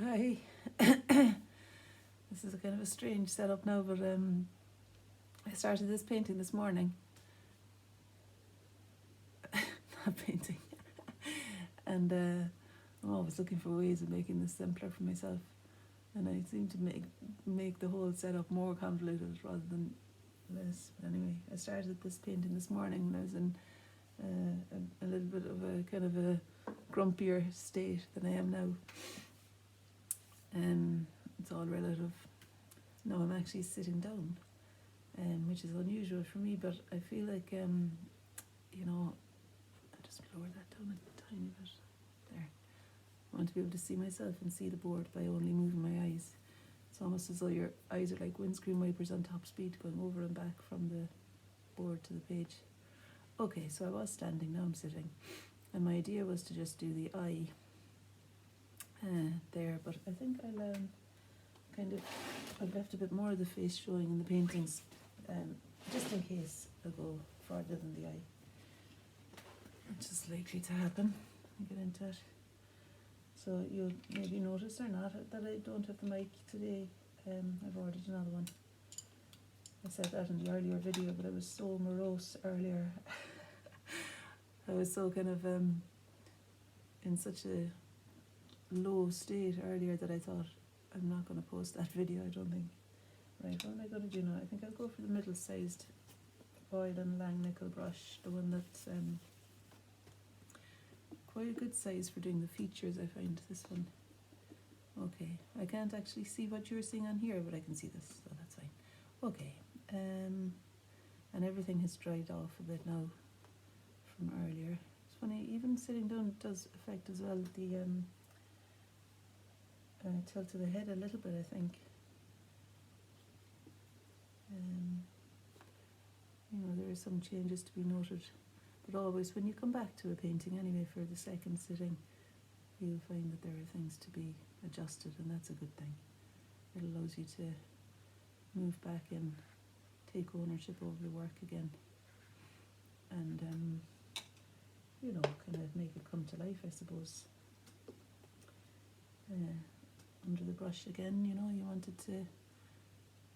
Hi. This is a kind of a strange setup now, but I started this painting this morning. Not painting. And I'm always looking for ways of making this simpler for myself. And I seem to make the whole setup more convoluted rather than less. But anyway, I started this painting this morning and I was in a little bit of a kind of a grumpier state than I am now. It's all relative. No, I'm actually sitting down, which is unusual for me, but I feel like, I'll just lower that down a tiny bit. There. I want to be able to see myself and see the board by only moving my eyes. It's almost as though your eyes are like windscreen wipers on top speed going over and back from the board to the page. Okay, so I was standing, now I'm sitting. And my idea was to just do the eye there, but I think I've left a bit more of the face showing in the paintings, just in case I go farther than the eye, which is likely to happen. I'll get into it. So you'll maybe notice or not that I don't have the mic today. I've ordered another one. I said that in the earlier video, but I was so morose earlier. I was so kind of in such a low state earlier that I thought I'm not going to post that video, I don't think. Right, what am I going to do now? I think I'll go for the middle-sized Boyle and Lang nickel brush, the one that's quite a good size for doing the features, I find, this one. Okay, I can't actually see what you're seeing on here, but I can see this, so that's fine. Okay, and everything has dried off a bit now from earlier. It's funny, even sitting down does affect as well the tilt of the head a little bit, I think. There are some changes to be noted, but always when you come back to a painting anyway for the second sitting, you'll find that there are things to be adjusted, and that's a good thing. It allows you to move back in, take ownership over the work again, and kind of make it come to life, I suppose. Under the brush again, you want it to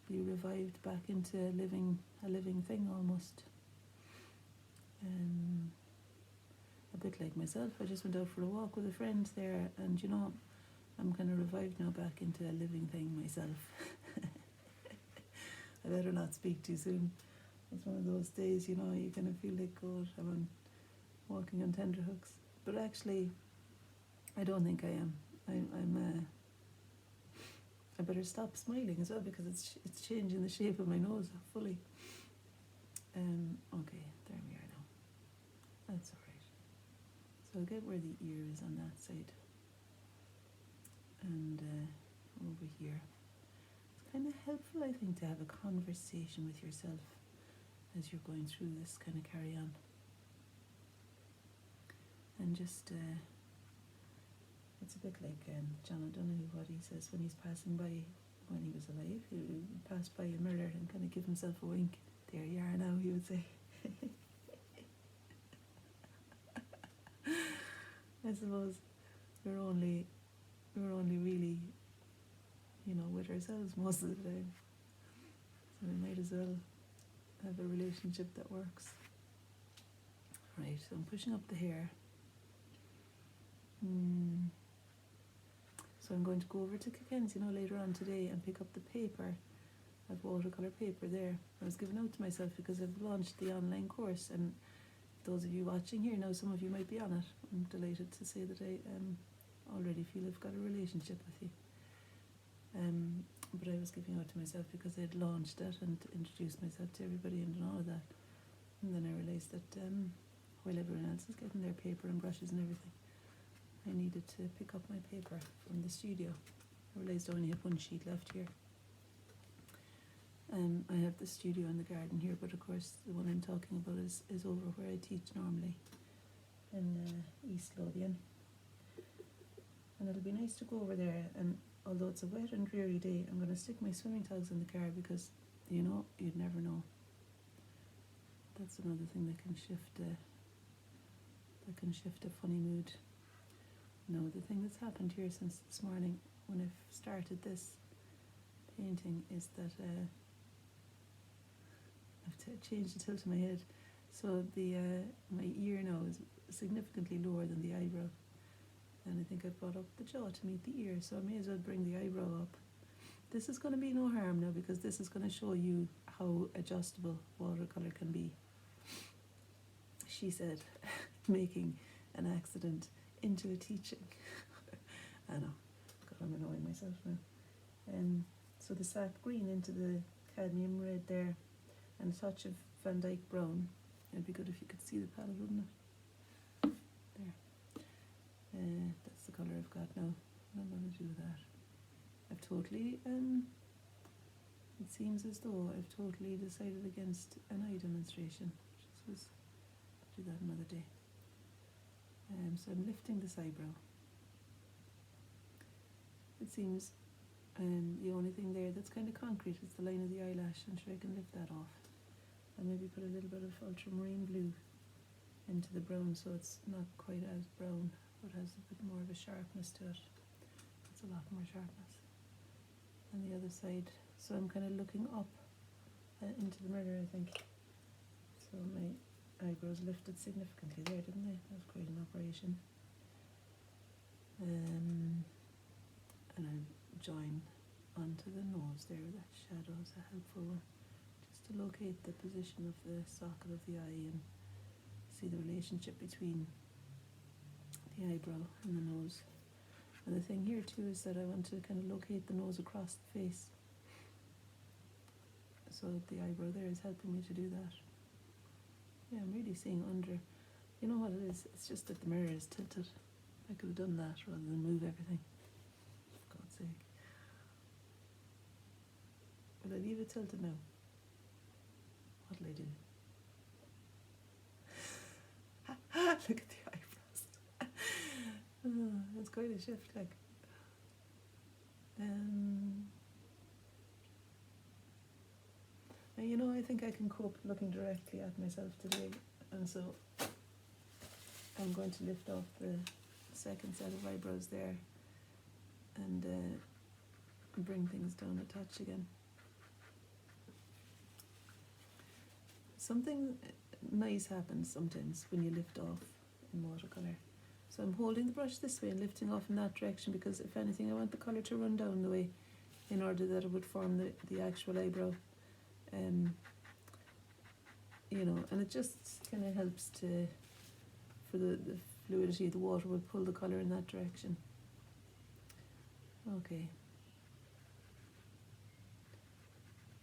be revived back into a living thing almost. A bit like myself, I just went out for a walk with a friend there, and I'm kind of revived now back into a living thing myself. I better not speak too soon. It's one of those days, you kind of feel like, God, I'm walking on tenterhooks. But actually, I don't think I am. I better stop smiling as well, because it's changing the shape of my nose fully. Okay, there we are now. That's alright. So I'll get where the ear is on that side. And over here. It's kind of helpful, I think, to have a conversation with yourself as you're going through this kind of carry on. And just it's a bit like John O'Donoghue, what he says when he's passing by, when he was alive, he would pass by a mirror and kind of give himself a wink. There you are now, he would say. I suppose we're only really, with ourselves most of the time. So we might as well have a relationship that works. Right, so I'm pushing up the hair. So I'm going to go over to Kilken's, later on today and pick up the paper. I have watercolour paper there. I was giving out to myself because I've launched the online course, and those of you watching here now, some of you might be on it. I'm delighted to say that I already feel I've got a relationship with you. But I was giving out to myself because I'd launched it and introduced myself to everybody and all of that. And then I realised that while everyone else is getting their paper and brushes and everything, I needed to pick up my paper from the studio. I realised I only had one sheet left here. I have the studio in the garden here, but of course the one I'm talking about is over where I teach normally in East Lothian. And it'll be nice to go over there, and although it's a wet and dreary day, I'm going to stick my swimming togs in the car because, you'd never know. That's another thing that can shift a funny mood. No, the thing that's happened here since this morning when I started this painting is that I've changed the tilt of my head. So the my ear now is significantly lower than the eyebrow. And I think I've brought up the jaw to meet the ear, so I may as well bring the eyebrow up. This is going to be no harm now, because this is going to show you how adjustable watercolour can be. She said, making an accident into a teaching. I know, God, I'm annoying myself now. So the sap green into the cadmium red there, and a touch of Van Dyke brown. It'd be good if you could see the palette, wouldn't it? There. That's the colour I've got now. What I'm going to do with that. I've totally, it seems as though I've totally decided against an eye demonstration. Just do that another day. So I'm lifting this eyebrow. It seems the only thing there that's kind of concrete is the line of the eyelash. I'm sure I can lift that off. And maybe put a little bit of ultramarine blue into the brown, so it's not quite as brown, but has a bit more of a sharpness to it. It's a lot more sharpness. And the other side, so I'm kind of looking up into the mirror, I think. So my eyebrows lifted significantly there, didn't they? That was quite an operation. And I'll join onto the nose there. That shadow is a helpful one, just to locate the position of the socket of the eye and see the relationship between the eyebrow and the nose. And the thing here too is that I want to kind of locate the nose across the face. So the eyebrow there is helping me to do that. Yeah, I'm really seeing under. You know what it is? It's just that the mirror is tilted. I could have done that rather than move everything. For God's sake. Will I leave it tilted now? What'll I do? Look at the eyebrows. Oh, it's quite a shift, like. You know, I think I can cope looking directly at myself today, and so I'm going to lift off the second set of eyebrows there and bring things down a touch again. Something nice happens sometimes when you lift off in watercolour. So I'm holding the brush this way and lifting off in that direction, because if anything I want the colour to run down the way in order that it would form the actual eyebrow. You know, and it just kind of helps for the fluidity of the water will pull the colour in that direction. Okay.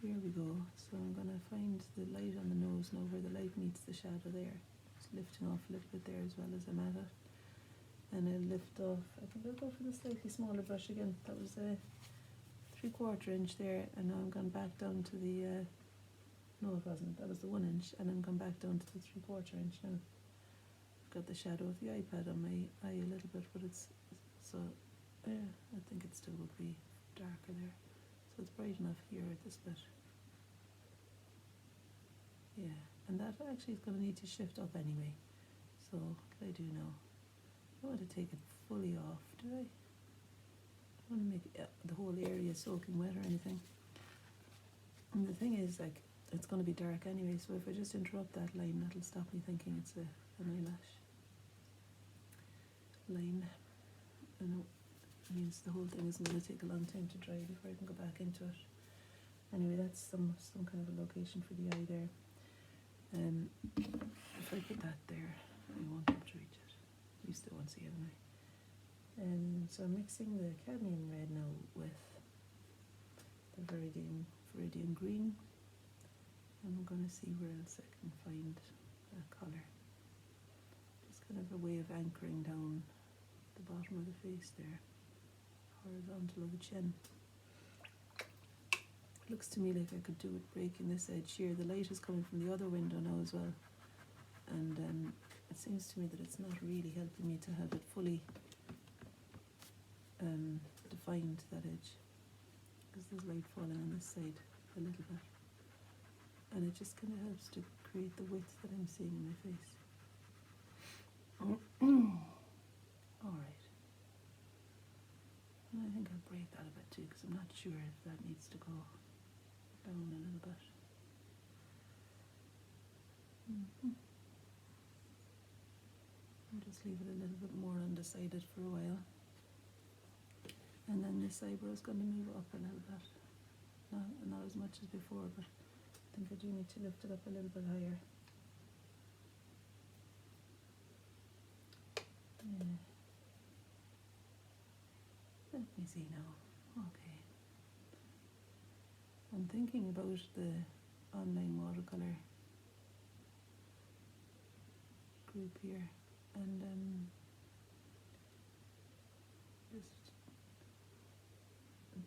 Here we go. So I'm going to find the light on the nose now, where the light meets the shadow there. Just lifting off a little bit there as well as I'm at it. And I'll lift off, I think I'll go for the slightly smaller brush again. That was a 3/4 inch there, and now I'm going back down to the, no it wasn't, that was the 1 inch, and I'm going back down to the 3/4 inch now. I've got the shadow of the iPad on my eye a little bit, but it's, so, yeah, I think it still would be darker there. So it's bright enough here at this bit. Yeah, and that actually is going to need to shift up anyway. So what do I do now? I don't want to take it fully off, do I? I don't want to make the whole area soaking wet or anything. And the thing is, like, it's going to be dark anyway, so if I just interrupt that line, that'll stop me thinking it's an eyelash line. I know it means the whole thing isn't going to take a long time to dry before I can go back into it. Anyway, that's some kind of a location for the eye there. If I put that there, I won't be able to reach it. You still won't see it anyway. So I'm mixing the cadmium red now with the viridian green. And I'm going to see where else I can find a colour. Just kind of a way of anchoring down the bottom of the face there, horizontal of the chin. It looks to me like I could do with breaking this edge here. The light is coming from the other window now as well, and it seems to me that it's not really helping me to have it fully defined, that edge, because there's light falling on this side a little bit, and it just kind of helps to create the width that I'm seeing in my face. Alright, I think I'll break that a bit too, because I'm not sure if that needs to go down a little bit. I'll just leave it a little bit more undecided for a while. And then this eyebrow is going to move up a little bit. Not as much as before, but I think I do need to lift it up a little bit higher. Let me see now. Okay. I'm thinking about the online watercolour group here, and just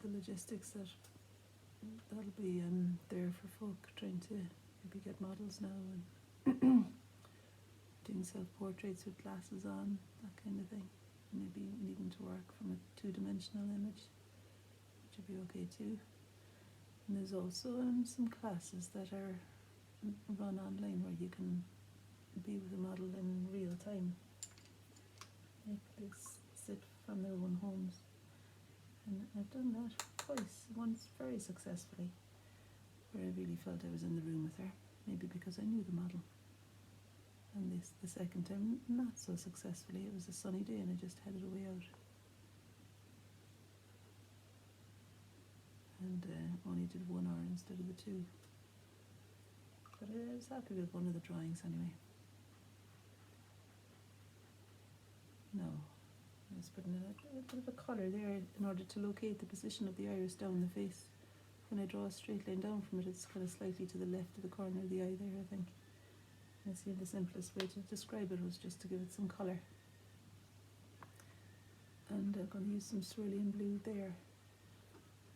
the logistics that'll be there for folk trying to maybe get models now and doing self-portraits with glasses on, that kind of thing. Maybe needing to work from a two-dimensional image, which would be okay too. And there's also some classes that are run online where you can be with a model in real time. They sit from their own homes. And I've done that twice, once very successfully, where I really felt I was in the room with her, maybe because I knew the model. And the second time, not so successfully. It was a sunny day and I just headed away out. And only did 1 hour instead of the 2. But I was happy with one of the drawings anyway. No, I was putting a bit of a colour there in order to locate the position of the iris down the face. When I draw a straight line down from it, it's kind of slightly to the left of the corner of the eye there, I think. I see the simplest way to describe it was just to give it some colour. And I'm going to use some cerulean blue there.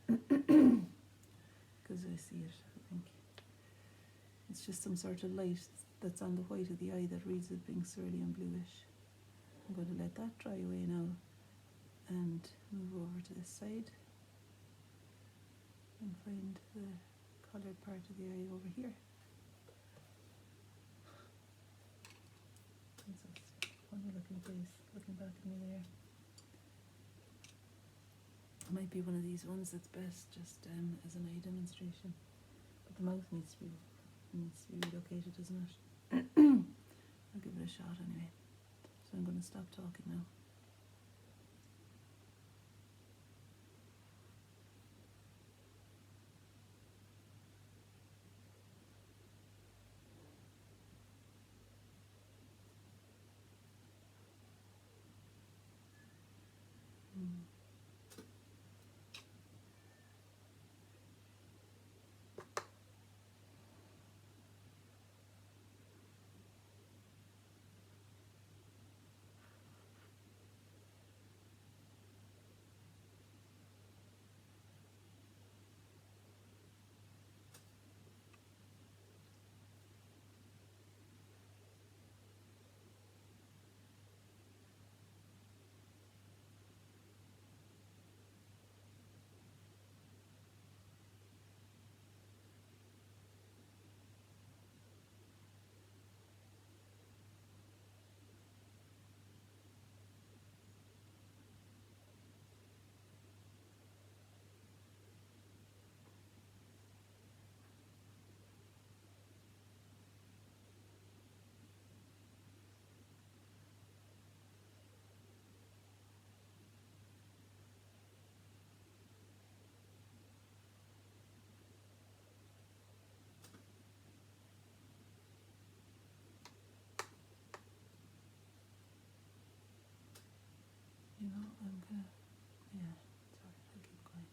Because I see it, I think. It's just some sort of light that's on the white of the eye that reads it being cerulean bluish. I'm going to let that dry away now and move over to this side and find the coloured part of the eye over here. Funny looking face, looking back at me there. It might be one of these ones that's best just as an eye demonstration. But the mouth needs to be relocated, doesn't it? I'll give it a shot anyway. So I'm going to stop talking now. You know, I'm gonna, yeah, sorry, I'll keep going.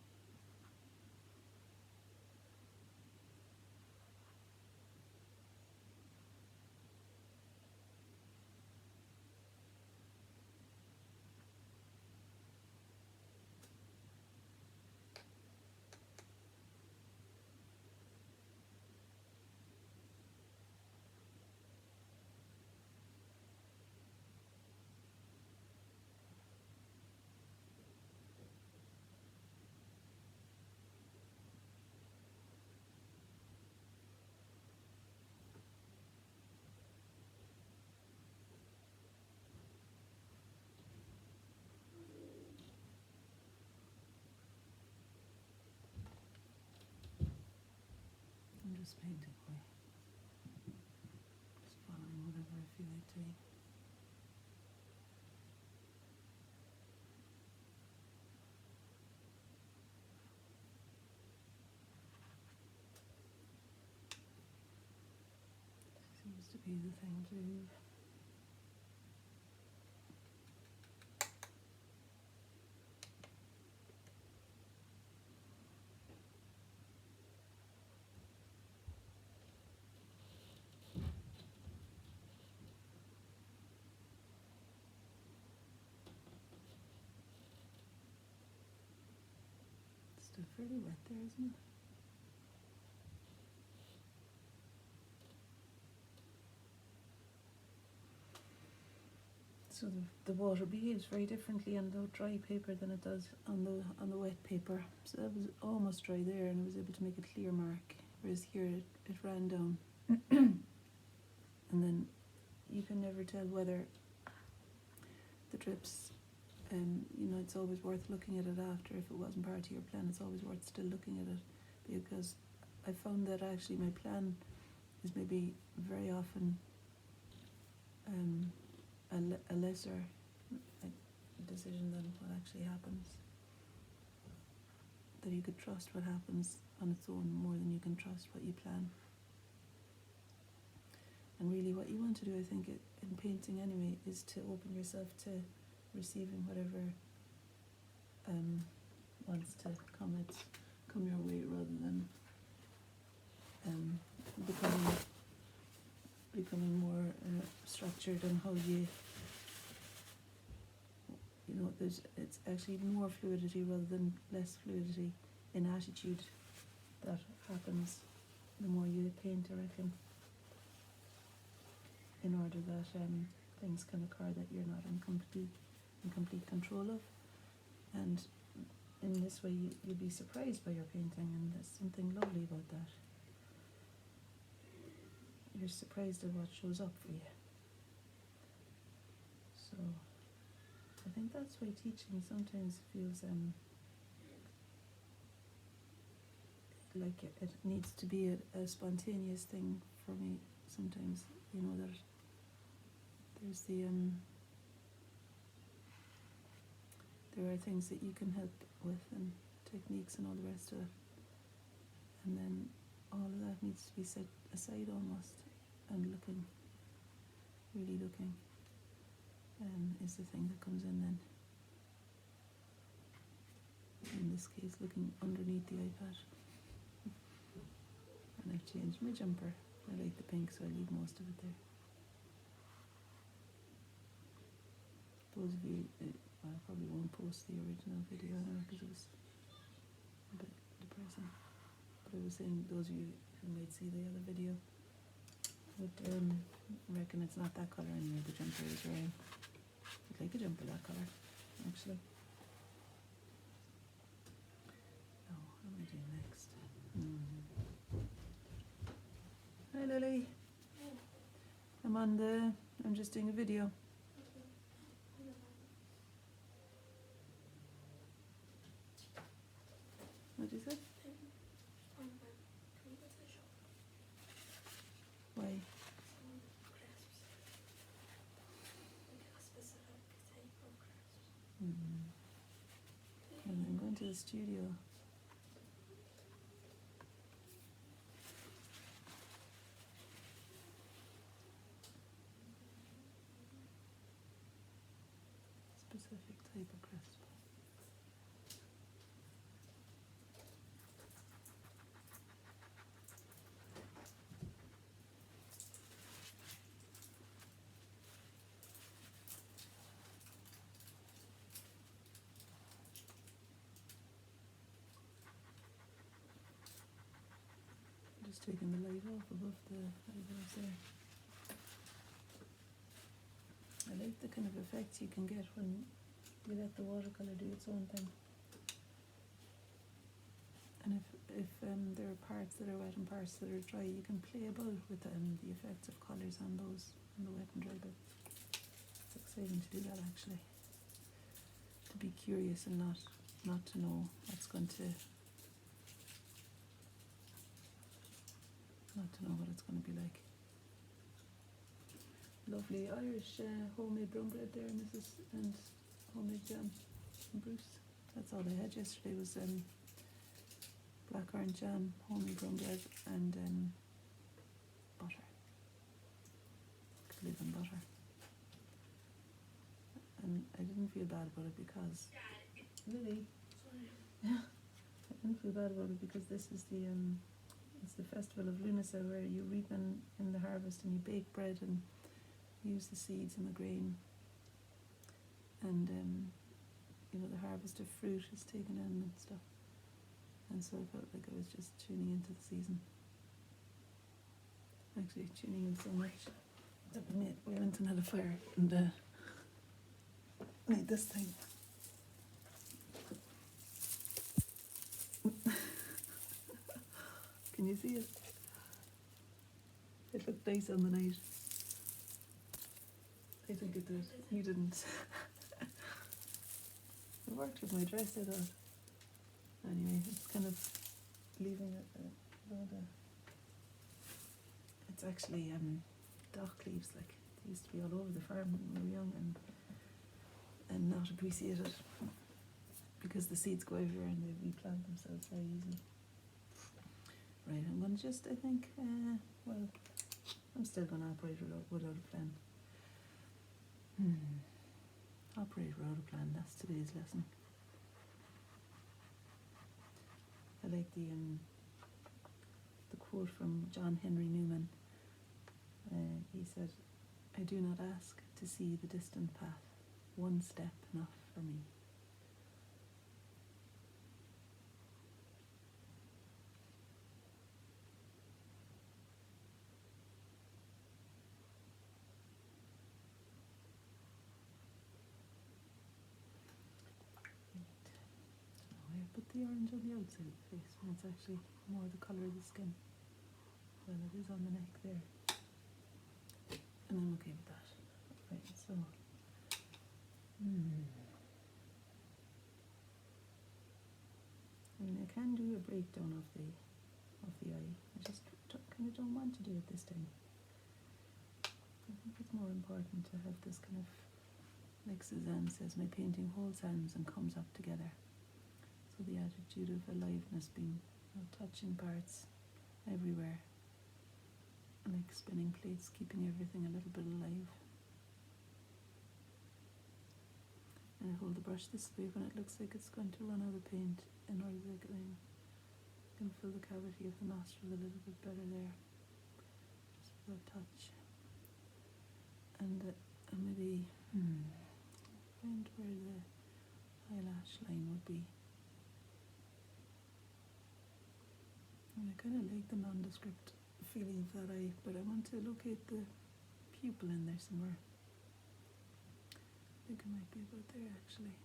just painting away. Just following whatever I feel like doing. Seems to be the thing to do. Still fairly wet there, isn't it? So the water behaves very differently on the dry paper than it does on the wet paper. So that was almost dry there, and I was able to make a clear mark. Whereas here it ran down, and then you can never tell whether the drips. You know, it's always worth looking at it after. If it wasn't part of your plan, it's always worth still looking at it, because I found that actually my plan is maybe very often a lesser decision than what actually happens. That you could trust what happens on its own more than you can trust what you plan. And really what you want to do, I think, in painting anyway, is to open yourself to receiving whatever wants to come your way, rather than becoming more structured on how you know, it's actually more fluidity rather than less fluidity in attitude that happens the more you paint, I reckon, in order that things can occur that you're not in complete control of. And in this way you'll be surprised by your painting, and there's something lovely about that. You're surprised at what shows up for you. So I think that's why teaching sometimes feels like it needs to be a spontaneous thing for me sometimes, you know, that there's there are things that you can help with, and techniques and all the rest of it, and then all of that needs to be set aside almost, and really looking is the thing that comes in then. In this case, looking underneath the iPad. And I've changed my jumper. I like the pink, so I leave most of it there. Those of you, I probably won't post the original video now because it was a bit depressing. But I was saying, those of you who might see the other video would reckon it's not that colour anymore, the jumper is wearing. I'd like a jumper that colour, actually. Oh, what am I doing next? Hi Lily. I'm just doing a video. What did you say? Why? And I'm going to the studio. Specific type of crisp. Just taking the light off above the eyebrows there. I like the kind of effects you can get when you let the watercolour do its own thing. And if there are parts that are wet and parts that are dry, you can play about with the effects of colours on those, on the wet and dry bit. It's exciting to do that, actually. To be curious and not to know what's going to not to know what it's going to be like. Lovely Irish homemade brown bread there, Mrs. and homemade jam from Bruce. That's all I had yesterday was blackcurrant jam, homemade brown bread, and butter. Could live on butter. And I didn't feel bad about it because Lily. I didn't feel bad about it because this is the it's the festival of Lunasa, where you reap in the harvest and you bake bread and use the seeds and the grain, and you know, the harvest of fruit is taken in and stuff. And so I felt like I was just tuning into the season. Actually, tuning in so much that we went and had a fire and made this thing. Can you see it? It looked nice on the night. I think it did. You didn't. It worked with my dress, I thought. Anyway, it's kind of leaving it a load of... It's actually dock leaves, like they used to be all over the farm when we were young, and not appreciated because the seeds go everywhere and they replant themselves very easily. Right, I'm going to just, I think, well, I'm still going to operate without a plan. Operate without a plan, that's today's lesson. I like the quote from John Henry Newman. He said, "I do not ask to see the distant path, one step enough for me." I put the orange on the outside of the face when it's actually more the colour of the skin. Well, it is on the neck there. And I'm okay with that. Right, so... I mean, I can do a breakdown of the eye. I just kind of don't want to do it this time. I think it's more important to have this kind of, like Suzanne says, my painting holds hands and comes up together. So the attitude of aliveness being, you know, touching parts everywhere, like spinning plates, keeping everything a little bit alive. And I hold the brush this way when it looks like it's going to run out of paint, in order that I can fill the cavity of the nostril a little bit better there, just with a touch. And maybe find where the eyelash line would be. And I kind of like the nondescript feeling of that eye, but I want to locate the pupil in there somewhere. I think it might be about there actually.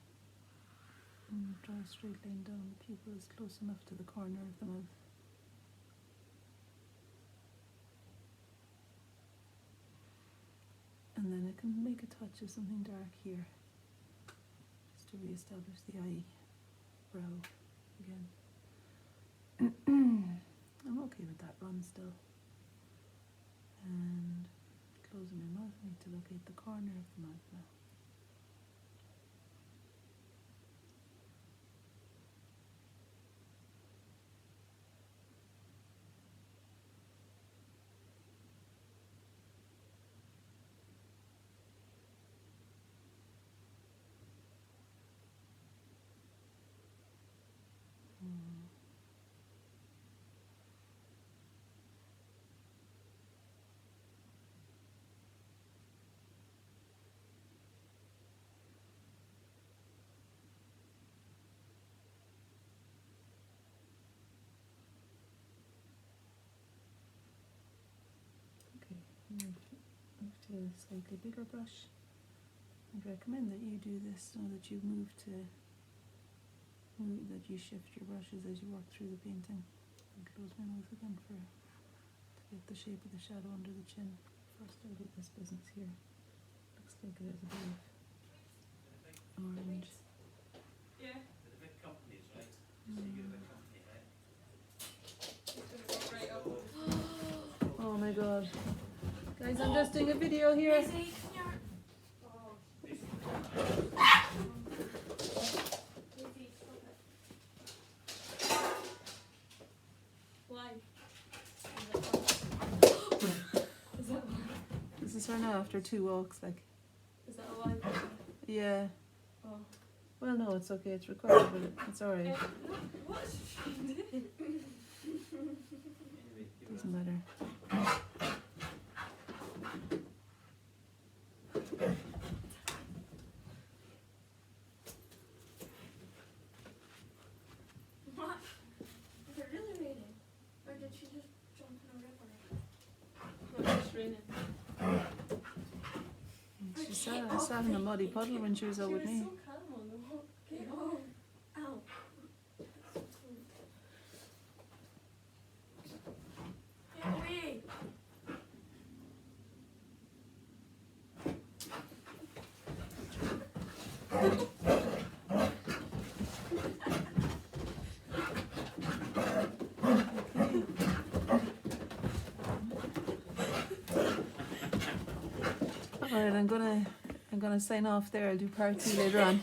And draw a straight line down. The pupil is close enough to the corner of the mouth. And then I can make a touch of something dark here, just to re-establish the eye brow again. I'm okay with that run still. And closing my mouth, I need to locate the corner of the mouth now. Move to a slightly bigger brush. I'd recommend that you do this so that you that you shift your brushes as you work through the painting. And close my mouth again to get the shape of the shadow under the chin. First I'll do this business here. Looks like there's a bit of orange. Yeah. They're the big companies, right? You say you're the big company, right? Right up. Guys, I'm just doing a video here. Lizzie, come here. Oh. This, Lizzie, stop it. Why? Is that why? This is her now after 2 walks, like. Is that a why? Yeah. Oh. Well, no, it's okay. It's recorded, but it's alright. What? anyway, you Doesn't were- matter. What? Is it really raining? Or did she just jump in a river? No, it's just raining. She sat in a muddy puddle when she was out with me. She was so calm on the walk. Okay, oh. Ow. Get away. Alright, I'm gonna sign off there. I'll do part 2 later on.